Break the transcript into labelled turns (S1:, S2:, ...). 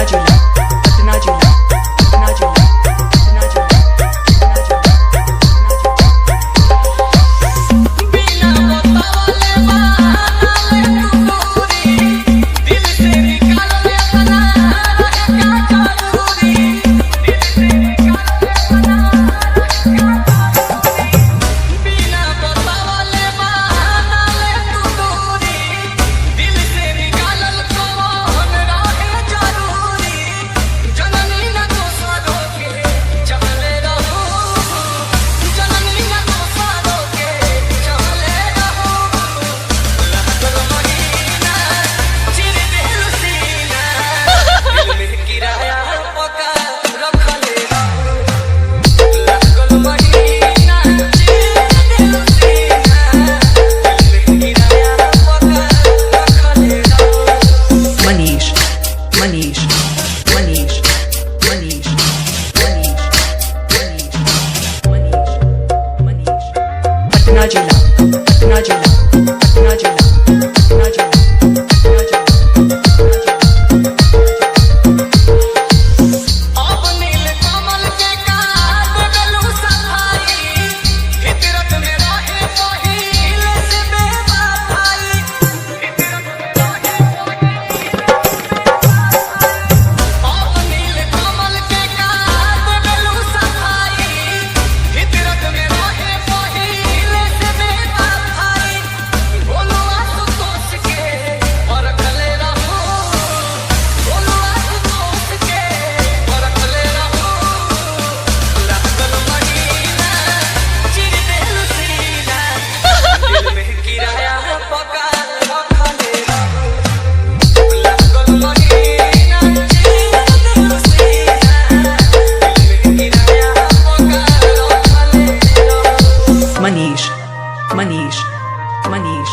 S1: पटना जिला, पटना जिला, पटना जिला, पटना जिला, पटना जिला।
S2: अब नील कमल के काट गलू सफाई, फितरत में रहे पहिल से बेवफाई, फितरत में रहे अब नील कमल के काट गलू सफाई, फितरत में रहे पहिल से बेवफाई। बोलो आशुतोष के परखले रहो, बोलो आशुतोष के परखले रहो। लागल महीना चिर देल सीना, दिल में किराया पका रखले रहो। लागल महीना चिर देल सीना, दिल में किराया पका रखले रहो।
S1: मनीष, मनीष, मनीष।